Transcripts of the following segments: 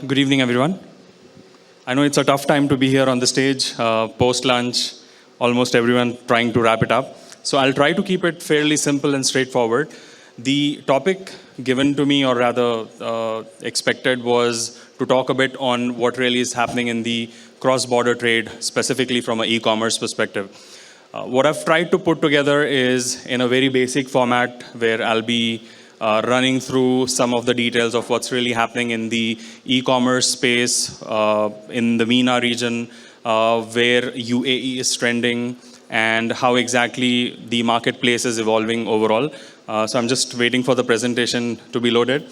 Good evening, everyone. I know it's a tough time to be here on the stage, post-lunch, almost everyone trying to wrap it up. So I'll try to keep it fairly simple and straightforward. The topic given to me, or rather expected, was to talk a bit on what really is happening in the cross-border trade, specifically from an e-commerce perspective. What I've tried to put together is in a very basic format where I'll be running through some of the details of what's really happening in the e-commerce space in the MENA region, where UAE is trending, and how exactly the marketplace is evolving overall. So I'm just waiting for the presentation to be loaded.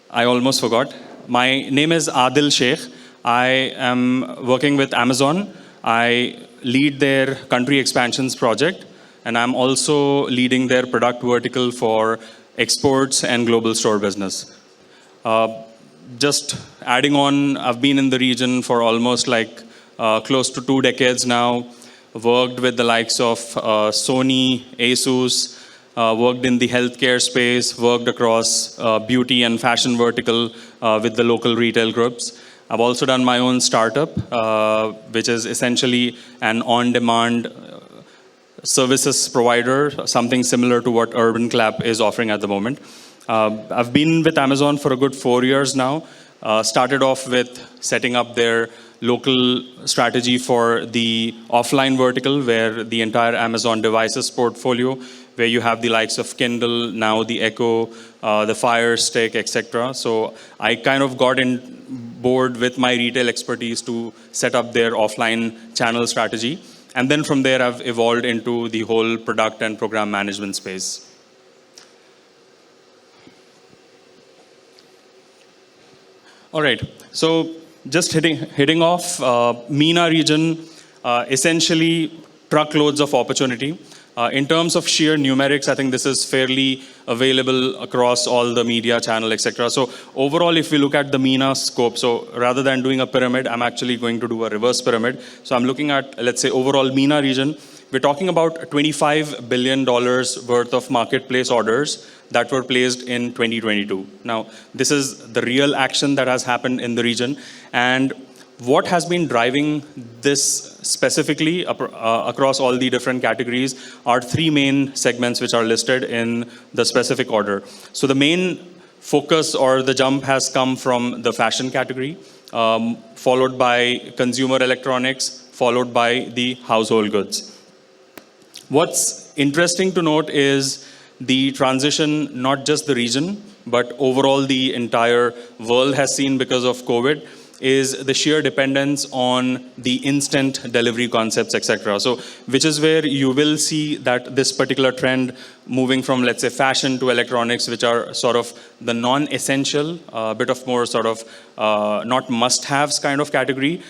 I almost forgot. My name is Aadil Shaikh. I am working with Amazon. I lead their country expansions project, and I'm also leading their product vertical for exports and global store business. Just adding on, I've been in the region for almost close to 2 decades now. Worked with the likes of Sony, Asus, worked in the healthcare space, worked across beauty and fashion vertical with the local retail groups. I've also done my own startup, which is essentially an on-demand services provider, something similar to what Urban Clap is offering at the moment. I've been with Amazon for a good 4 years now. Started off with setting up their local strategy for the offline vertical, where the entire Amazon devices portfolio, where you have the likes of Kindle, now the Echo, the Fire Stick, etc. So I kind of got in board with my retail expertise to set up their offline channel strategy. And then from there, I've evolved into the whole product and program management space. All right, so just hitting off, MENA region, essentially truckloads of opportunity. In terms of sheer numerics, I think this is fairly available across all the media channel, etc. So overall, if we look at the MENA scope, so rather than doing a pyramid, I'm actually going to do a reverse pyramid. So I'm looking at, let's say, overall MENA region. We're talking about $25 billion worth of marketplace orders that were placed in 2022. Now, this is the real action that has happened in the region. And what has been driving this specifically across all the different categories are 3 main segments which are listed in the specific order. So the main focus or the jump has come from the fashion category, followed by consumer electronics, followed by the household goods. What's interesting to note is the transition, not just the region, but overall the entire world has seen because of COVID, is the sheer dependence on the instant delivery concepts, etc. So, which is where you will see that this particular trend moving from, let's say, fashion to electronics, which are sort of the non-essential, bit of more sort of not must-haves kind of category,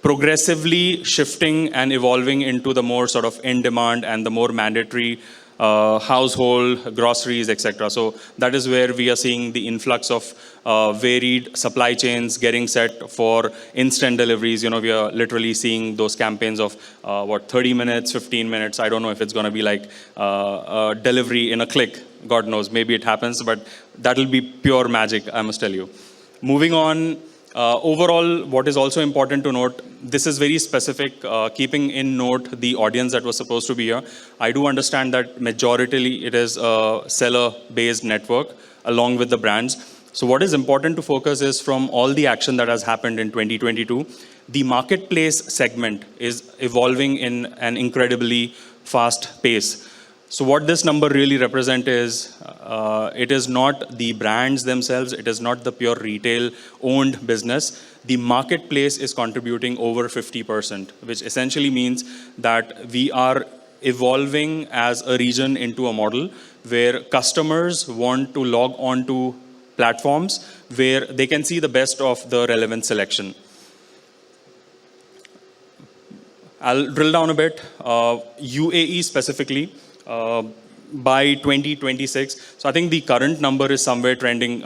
progressively shifting and evolving into the more sort of in-demand and the more mandatory household, groceries, etc. So that is where we are seeing the influx of varied supply chains getting set for instant deliveries. You know, we are literally seeing those campaigns of 30 minutes, 15 minutes. I don't know if it's going to be like a delivery in a click. God knows, maybe it happens, but that'll be pure magic, I must tell you. Moving on. Overall, what is also important to note, this is very specific, keeping in note the audience that was supposed to be here. I do understand that majoritarily it is a seller-based network along with the brands. So what is important to focus is from all the action that has happened in 2022, the marketplace segment is evolving in an incredibly fast pace. So what this number really represents is, it is not the brands themselves, it is not the pure retail-owned business. The marketplace is contributing over 50%, which essentially means that we are evolving as a region into a model where customers want to log on to platforms where they can see the best of the relevant selection. I'll drill down a bit. UAE specifically. By 2026. So I think the current number is somewhere trending.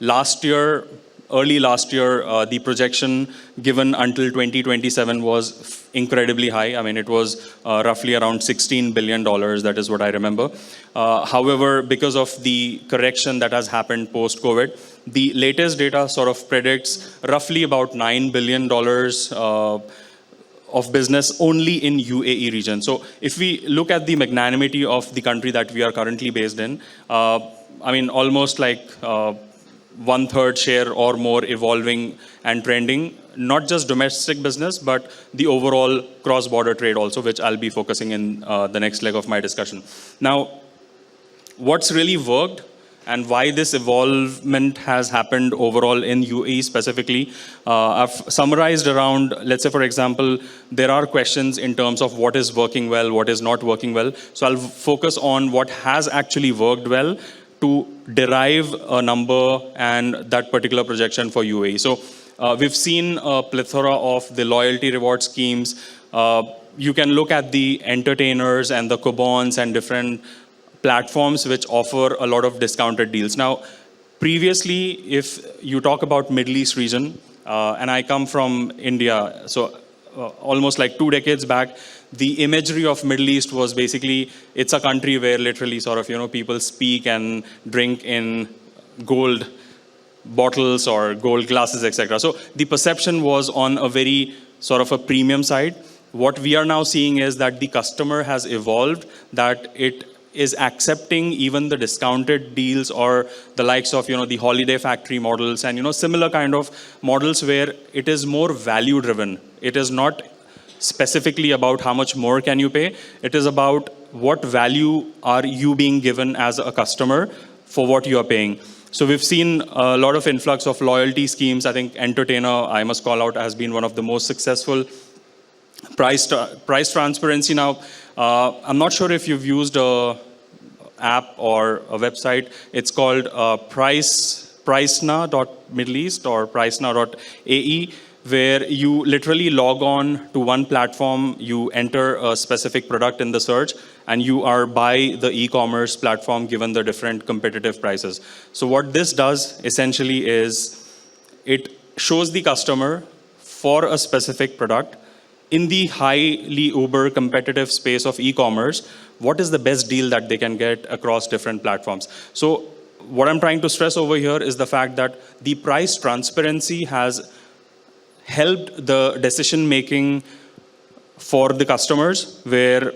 Last year, early last year, the projection given until 2027 was incredibly high. I mean, it was roughly around $16 billion. That is what I remember. However, because of the correction that has happened post-COVID, the latest data sort of predicts roughly about $9 billion of business only in UAE region. So if we look at the magnanimity of the country that we are currently based in, I mean, almost like one-third share or more evolving and trending, not just domestic business, but the overall cross-border trade also, which I'll be focusing in the next leg of my discussion. Now, what's really worked and why this evolvement has happened overall in UAE specifically, I've summarized around, let's say, for example, there are questions in terms of what is working well, what is not working well. So I'll focus on what has actually worked well to derive a number and that particular projection for UAE. So we've seen a plethora of the loyalty reward schemes. You can look at the entertainers and the coupons and different platforms which offer a lot of discounted deals. Now, previously, if you talk about Middle East region, and I come from India, so almost like 2 decades back, the imagery of Middle East was basically, it's a country where literally sort of, people speak and drink in gold bottles or gold glasses, etc. So the perception was on a very sort of a premium side. What we are now seeing is that the customer has evolved, that it is accepting even the discounted deals or the likes of, the holiday factory models and, similar kind of models where it is more value driven. It is not specifically about how much more can you pay. It is about what value are you being given as a customer for what you are paying. So we've seen a lot of influx of loyalty schemes. I think Entertainer, I must call out, has been one of the most successful. Price transparency now. I'm not sure if you've used a app or a website. It's called pricena.Middle East or pricena.ae, where you literally log on to one platform, you enter a specific product in the search, and you are by the e-commerce platform given the different competitive prices. So what this does essentially is it shows the customer for a specific product in the highly uber competitive space of e-commerce, what is the best deal that they can get across different platforms. So what I'm trying to stress over here is the fact that the price transparency has helped the decision making for the customers, where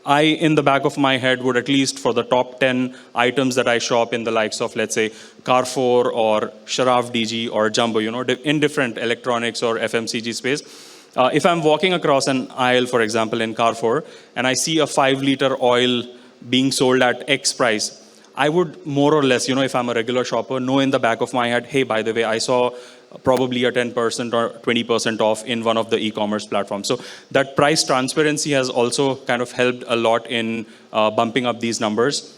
I, in the back of my head, would at least for the top 10 items that I shop in the likes of, let's say, Carrefour or Sharaf DG or Jumbo, in different electronics or FMCG space. If I'm walking across an aisle, for example, in Carrefour, and I see a 5-liter oil being sold at X price, I would more or less, if I'm a regular shopper, know in the back of my head, hey, by the way, I saw probably a 10% or 20% off in one of the e-commerce platforms. So that price transparency has also kind of helped a lot in bumping up these numbers.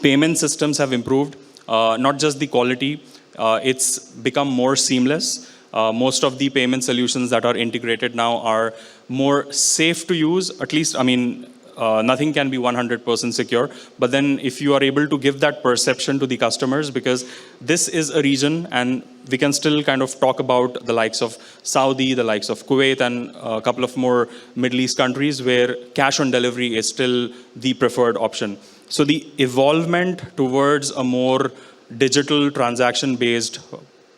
Payment systems have improved, not just the quality, it's become more seamless. Most of the payment solutions that are integrated now are more safe to use, at least, nothing can be 100% secure, but then if you are able to give that perception to the customers, because this is a region, and we can still kind of talk about the likes of Saudi, the likes of Kuwait, and a couple of more Middle East countries where cash on delivery is still the preferred option. So the evolvement towards a more digital transaction-based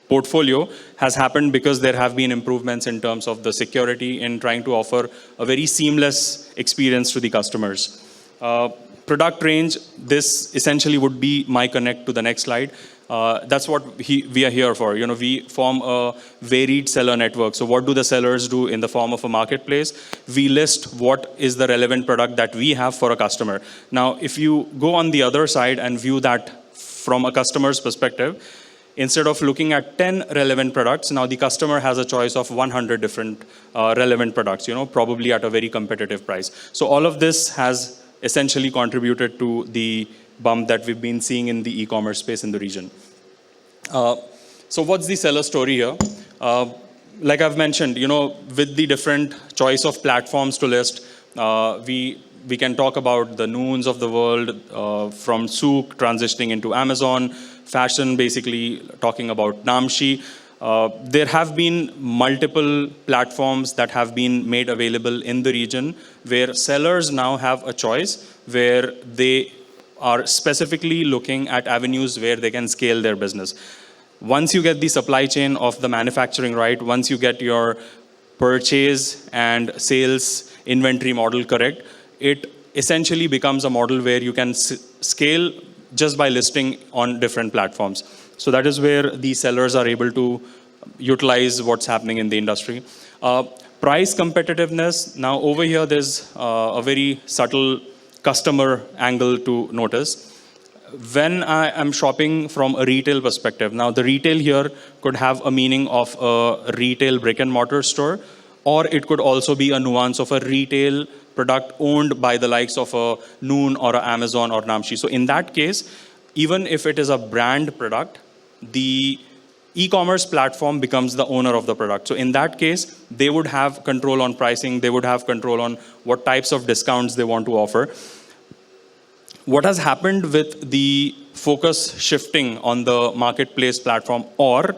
portfolio has happened because there have been improvements in terms of the security in trying to offer a very seamless experience to the customers. Product range, this essentially would be my connect to the next slide. That's what we are here for. We form a varied seller network. So what do the sellers do in the form of a marketplace? We list what is the relevant product that we have for a customer. Now, if you go on the other side and view that from a customer's perspective, instead of looking at 10 relevant products, now the customer has a choice of 100 different relevant products, probably at a very competitive price. So all of this has essentially contributed to the bump that we've been seeing in the e-commerce space in the region. So what's the seller story here? Like I've mentioned, with the different choice of platforms to list, we can talk about the Noons of the world, from Souk transitioning into Amazon, fashion, basically talking about Namshi. There have been multiple platforms that have been made available in the region where sellers now have a choice where they are specifically looking at avenues where they can scale their business. Once you get the supply chain of the manufacturing right, once you get your purchase and sales inventory model correct, it essentially becomes a model where you can scale just by listing on different platforms. So that is where the sellers are able to utilize what's happening in the industry. Price competitiveness. Now over here, there's a very subtle customer angle to notice. When I am shopping from a retail perspective, now the retail here could have a meaning of a retail brick and mortar store, or it could also be a nuance of a retail product owned by the likes of a Noon or a Amazon or Namshi. So in that case, even if it is a brand product, the e-commerce platform becomes the owner of the product. So in that case, they would have control on pricing, they would have control on what types of discounts they want to offer. What has happened with the focus shifting on the marketplace platform, or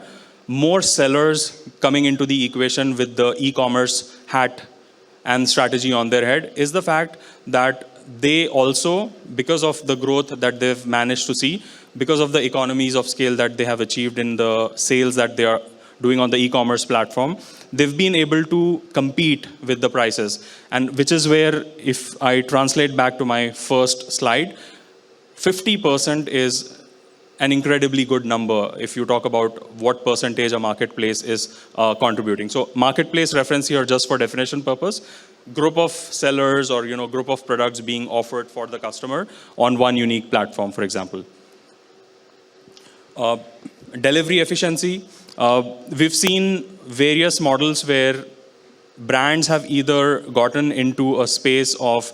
more sellers coming into the equation with the e-commerce hat and strategy on their head, is the fact that they also, because of the growth that they've managed to see, because of the economies of scale that they have achieved in the sales that they are doing on the e-commerce platform, they've been able to compete with the prices. And which is where, if I translate back to my first slide, 50% is an incredibly good number if you talk about what percentage a marketplace is contributing. So marketplace reference here just for definition purpose, group of sellers or group of products being offered for the customer on one unique platform, for example. Delivery efficiency. We've seen various models where brands have either gotten into a space of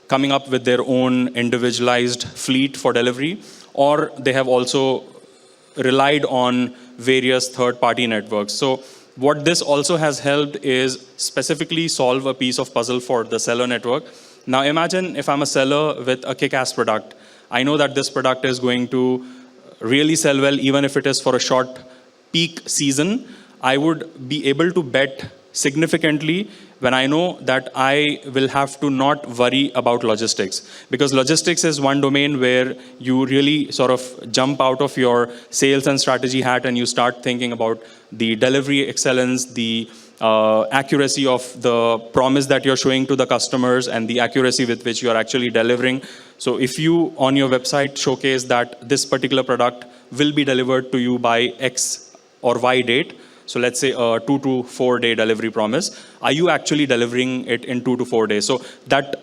coming up with their own individualized fleet for delivery, or they have also relied on various third-party networks. So what this also has helped is specifically solve a piece of puzzle for the seller network. Now imagine if I'm a seller with a kick-ass product. I know that this product is going to really sell well, even if it is for a short peak season. I would be able to bet significantly when I know that I will have to not worry about logistics. Because logistics is one domain where you really sort of jump out of your sales and strategy hat and you start thinking about the delivery excellence, the accuracy of the promise that you're showing to the customers and the accuracy with which you are actually delivering. So if you on your website showcase that this particular product will be delivered to you by X or Y date, so let's say a 2 to 4 day delivery promise, are you actually delivering it in 2 to 4 days? So that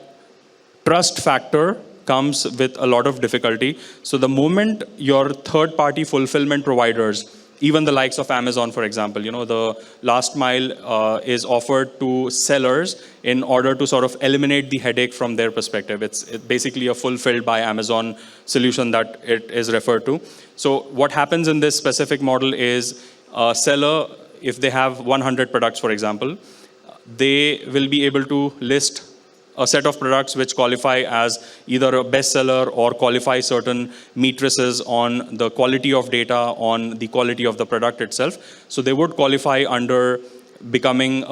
trust factor comes with a lot of difficulty. So the moment your third party fulfillment providers, even the likes of Amazon, for example, the last mile is offered to sellers in order to sort of eliminate the headache from their perspective. It's basically a fulfilled by Amazon solution that it is referred to. So what happens in this specific model is a seller, if they have 100 products, for example, they will be able to list a set of products which qualify as either a bestseller or qualify certain matrices on the quality of data, on the quality of the product itself. So they would qualify under becoming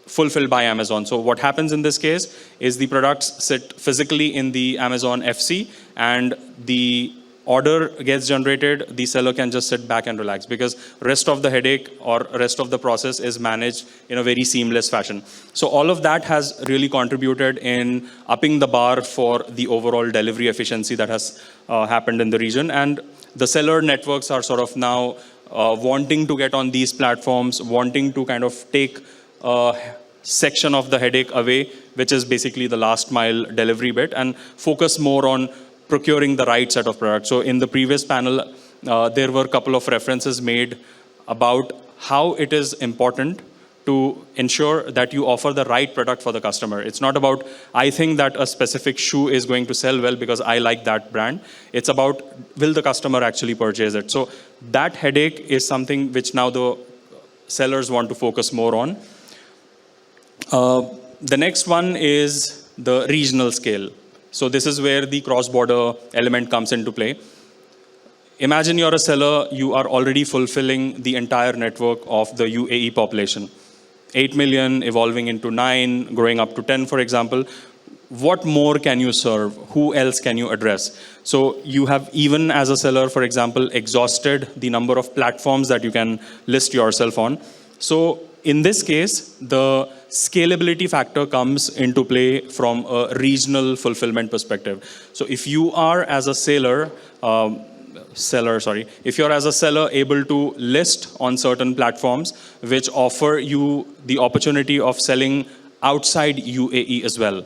fulfilled by Amazon. So what happens in this case is the products sit physically in the Amazon FC and the order gets generated, the seller can just sit back and relax because rest of the headache or rest of the process is managed in a very seamless fashion. So all of that has really contributed in upping the bar for the overall delivery efficiency that has happened in the region. And the seller networks are sort of now wanting to get on these platforms, wanting to kind of take a section of the headache away, which is basically the last mile delivery bit, and focus more on procuring the right set of products. So in the previous panel, there were a couple of references made about how it is important to ensure that you offer the right product for the customer. It's not about, I think that a specific shoe is going to sell well because I like that brand. It's about, will the customer actually purchase it? So that headache is something which now the sellers want to focus more on. The next one is the regional scale. So this is where the cross-border element comes into play. Imagine you're a seller, you are already fulfilling the entire network of the UAE population. 8 million, evolving into 9, growing up to 10, for example. What more can you serve? Who else can you address? So you have, even as a seller, for example, exhausted the number of platforms that you can list yourself on. So in this case, the scalability factor comes into play from a regional fulfillment perspective. So if you are, as a if you're, as a seller, able to list on certain platforms which offer you the opportunity of selling outside UAE as well.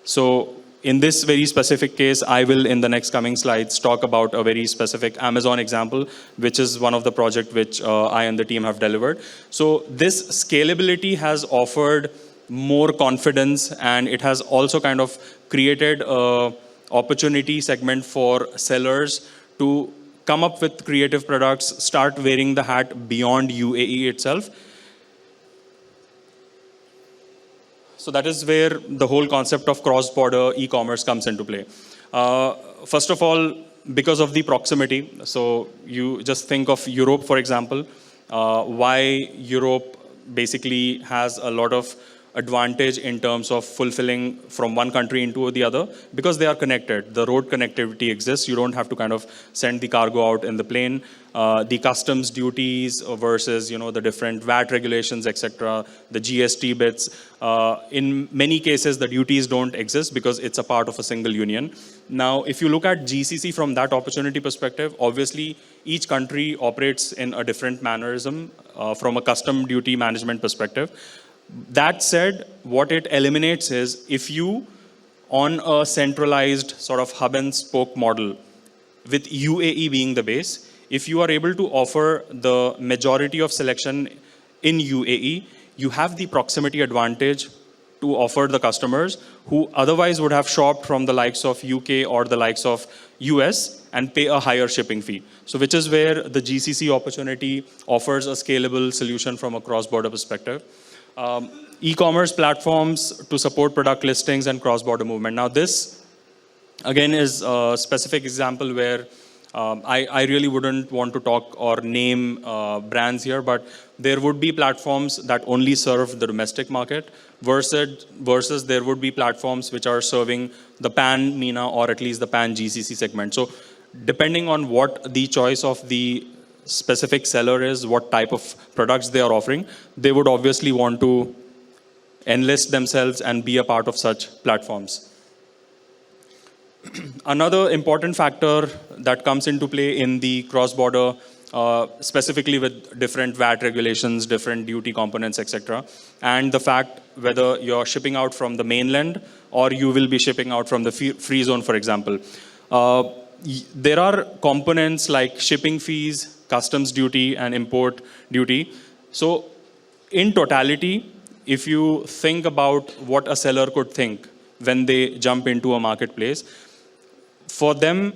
So in this very specific case, I will, in the next coming slides, talk about a very specific Amazon example, which is one of the projects which I and the team have delivered. So this scalability has offered more confidence, and it has also kind of created a opportunity segment for sellers to come up with creative products, start wearing the hat beyond UAE itself. So that is where the whole concept of cross-border e-commerce comes into play. First of all, because of the proximity. So you just think of Europe, for example. Why Europe basically has a lot of advantage in terms of fulfilling from one country into the other, because they are connected. The road connectivity exists. You don't have to kind of send the cargo out in the plane. The customs duties versus, the different VAT regulations, etc., the GST bits. In many cases, the duties don't exist because it's a part of a single union. Now, if you look at GCC from that opportunity perspective, obviously, each country operates in a different mannerism from a custom duty management perspective. That said, what it eliminates is, if you, on a centralized sort of hub and spoke model, with UAE being the base, if you are able to offer the majority of selection in UAE, you have the proximity advantage to offer the customers who otherwise would have shopped from the likes of UK or the likes of US and pay a higher shipping fee. So which is where the GCC opportunity offers a scalable solution from a cross-border perspective. E-commerce platforms to support product listings and cross-border movement. Now this, again, is a specific example where I really wouldn't want to talk or name brands here, but there would be platforms that only serve the domestic market versus there would be platforms which are serving the pan-MENA or at least the pan-GCC segment. So depending on what the choice of the specific seller is, what type of products they are offering, they would obviously want to enlist themselves and be a part of such platforms. Another important factor that comes into play in the cross-border, specifically with different VAT regulations, different duty components, etc., and the fact whether you're shipping out from the mainland or you will be shipping out from the free zone, for example. There are components like shipping fees, customs duty, and import duty. So in totality, if you think about what a seller could think when they jump into a marketplace, for them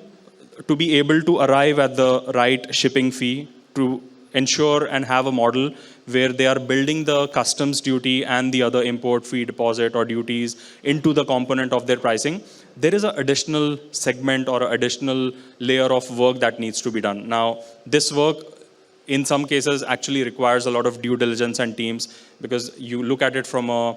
to be able to arrive at the right shipping fee, to ensure and have a model where they are building the customs duty and the other import fee, deposit, or duties into the component of their pricing, there is an additional segment or an additional layer of work that needs to be done. Now, this work, in some cases, actually requires a lot of due diligence and teams, because you look at it from a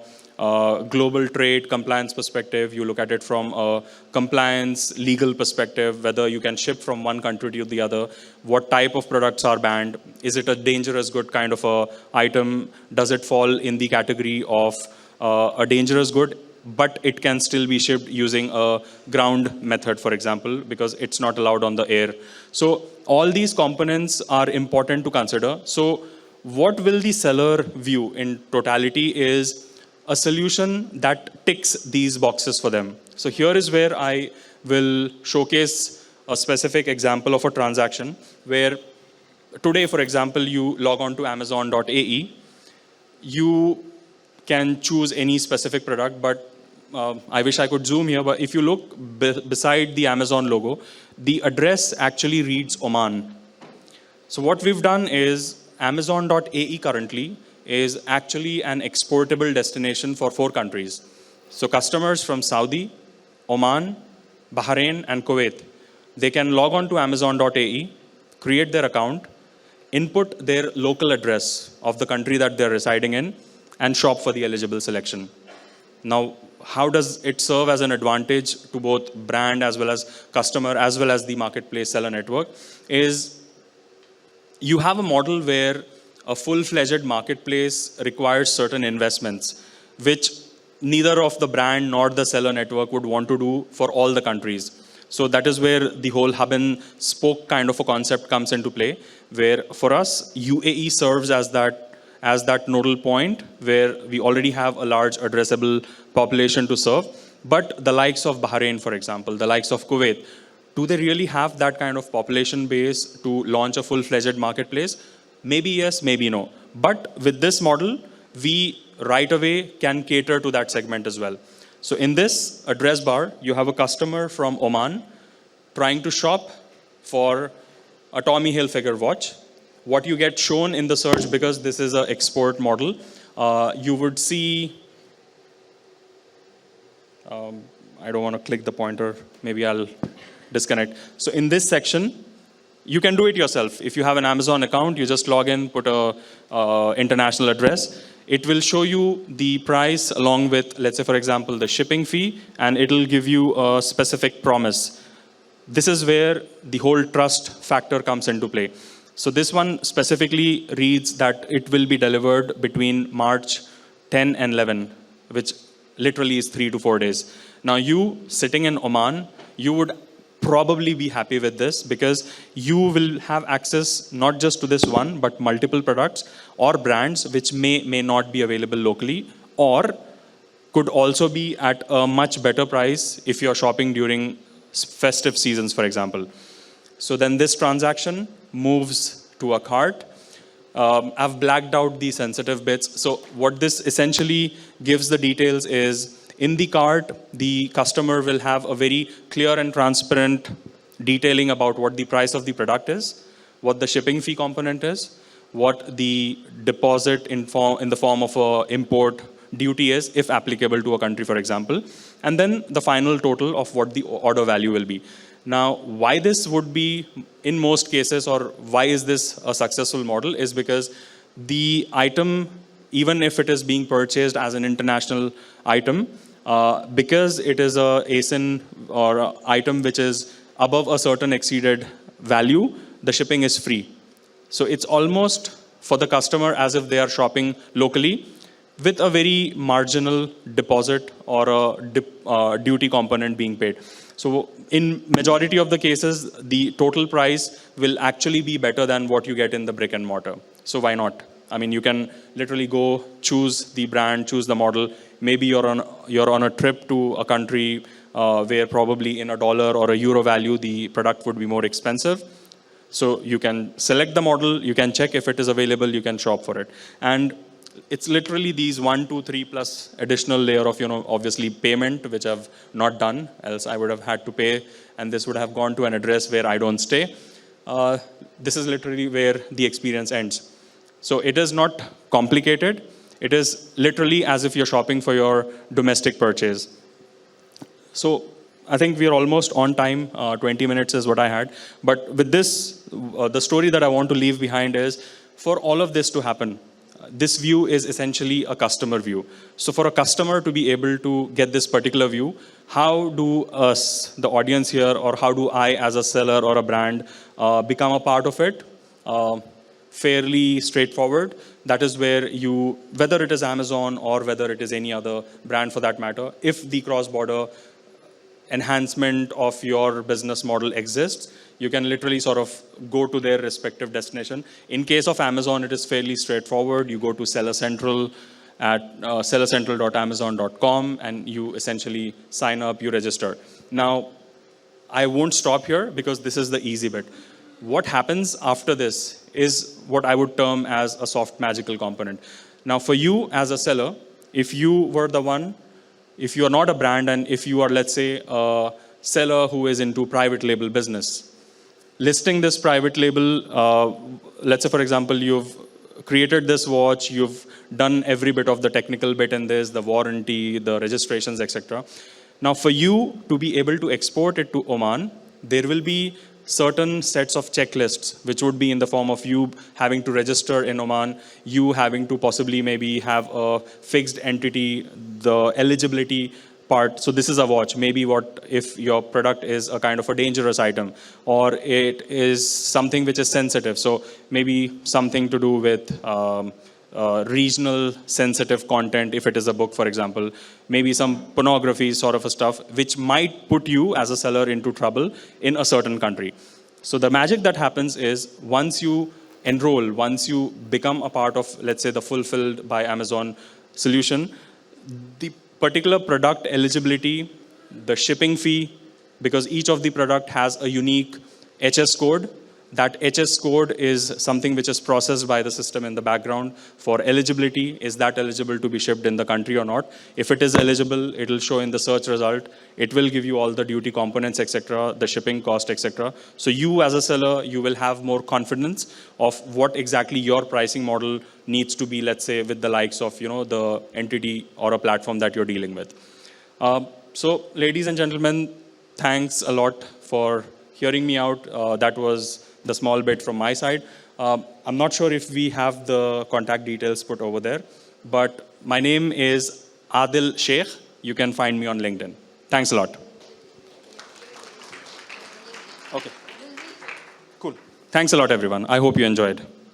global trade compliance perspective, you look at it from a compliance legal perspective, whether you can ship from one country to the other, what type of products are banned, is it a dangerous good kind of a item, does it fall in the category of a dangerous good, but it can still be shipped using a ground method, for example, because it's not allowed on the air. So all these components are important to consider. So what will the seller view in totality is a solution that ticks these boxes for them. So here is where I will showcase a specific example of a transaction where today, for example, you log on to Amazon.ae, you can choose any specific product, but I wish I could zoom here, but if you look beside the Amazon logo, the address actually reads Oman. So what we've done is Amazon.ae currently is actually an exportable destination for 4 countries. So customers from Saudi, Oman, Bahrain, and Kuwait, they can log on to Amazon.ae, create their account, input their local address of the country that they're residing in, and shop for the eligible selection. Now, how does it serve as an advantage to both brand as well as customer as well as the marketplace seller network? Is you have a model where a full-fledged marketplace requires certain investments, which neither of the brand nor the seller network would want to do for all the countries. So that is where the whole hub and spoke kind of a concept comes into play, where for us, UAE serves as that nodal point where we already have a large addressable population to serve. But the likes of Bahrain, for example, the likes of Kuwait, do they really have that kind of population base to launch a full-fledged marketplace? Maybe yes, maybe no. But with this model, we right away can cater to that segment as well. So in this address bar, you have a customer from Oman trying to shop for a Tommy Hilfiger watch. What you get shown in the search, because this is an export model, you would see, I don't want to click the pointer, maybe I'll disconnect. So in this section, you can do it yourself. If you have an Amazon account, you just log in, put a international address. It will show you the price along with, let's say, for example, the shipping fee, and it'll give you a specific promise. This is where the whole trust factor comes into play. So this one specifically reads that it will be delivered between March 10 and 11, which literally is 3 to 4 days. Now you, sitting in Oman, you would probably be happy with this because you will have access not just to this one, but multiple products or brands which may not be available locally or could also be at a much better price if you're shopping during festive seasons, for example. So then this transaction moves to a cart. I've blacked out the sensitive bits. So what this essentially gives the details is, in the cart, the customer will have a very clear and transparent detailing about what the price of the product is, what the shipping fee component is, what the deposit in the form of an import duty is, if applicable to a country, for example, and then the final total of what the order value will be. Now, why this would be in most cases, or why is this a successful model, is because the item, even if it is being purchased as an international item, because it is a ASIN or a item which is above a certain exceeded value, the shipping is free. So it's almost for the customer as if they are shopping locally with a very marginal deposit or a duty component being paid. So in majority of the cases, the total price will actually be better than what you get in the brick and mortar. So why not? I mean, you can literally go choose the brand, choose the model. Maybe you're on a trip to a country where probably in a dollar or a euro value, the product would be more expensive. So you can select the model, you can check if it is available, you can shop for it. And it's literally these 1, 2, 3 plus additional layer of, obviously payment, which I've not done, else I would have had to pay, and this would have gone to an address where I don't stay. This is literally where the experience ends. So it is not complicated. It is literally as if you're shopping for your domestic purchase. So I think we are almost on time. 20 minutes is what I had. But with this, the story that I want to leave behind is, for all of this to happen, this view is essentially a customer view. So for a customer to be able to get this particular view, how do us, the audience here, or how do I as a seller or a brand become a part of it? Fairly straightforward. That is where you, whether it is Amazon or whether it is any other brand for that matter, if the cross-border enhancement of your business model exists, you can literally sort of go to their respective destination. In case of Amazon, it is fairly straightforward. You go to Seller Central at sellercentral.amazon.com and you essentially sign up, you register. Now, I won't stop here because this is the easy bit. What happens after this is what I would term as a soft magical component. Now, for you as a seller, if you were the one, if you are not a brand and if you are, let's say, a seller who is into private label business, listing this private label, let's say, for example, you've created this watch, you've done every bit of the technical bit in this, the warranty, the registrations, etc. Now, for you to be able to export it to Oman, there will be certain sets of checklists, which would be in the form of you having to register in Oman, you having to possibly maybe have a fixed entity, the eligibility part. So this is a watch. Maybe what if your product is a kind of a dangerous item, or it is something which is sensitive. So maybe something to do with regional sensitive content, if it is a book, for example, maybe some pornography sort of a stuff, which might put you as a seller into trouble in a certain country. So the magic that happens is once you enroll, once you become a part of, let's say, the Fulfilled by Amazon solution, the particular product eligibility, the shipping fee, because each of the product has a unique HS code. That HS code is something which is processed by the system in the background for eligibility. Is that eligible to be shipped in the country or not? If it is eligible, it will show in the search result. It will give you all the duty components, etc., the shipping cost, etc. So you as a seller, you will have more confidence of what exactly your pricing model needs to be, let's say, with the likes of, the entity or a platform that you're dealing with. So ladies and gentlemen, thanks a lot for hearing me out. That was the small bit from my side. I'm not sure if we have the contact details put over there, but my name is Aadil Shaikh. You can find me on LinkedIn. Thanks a lot. Okay. Cool. Thanks a lot, everyone. I hope you enjoyed.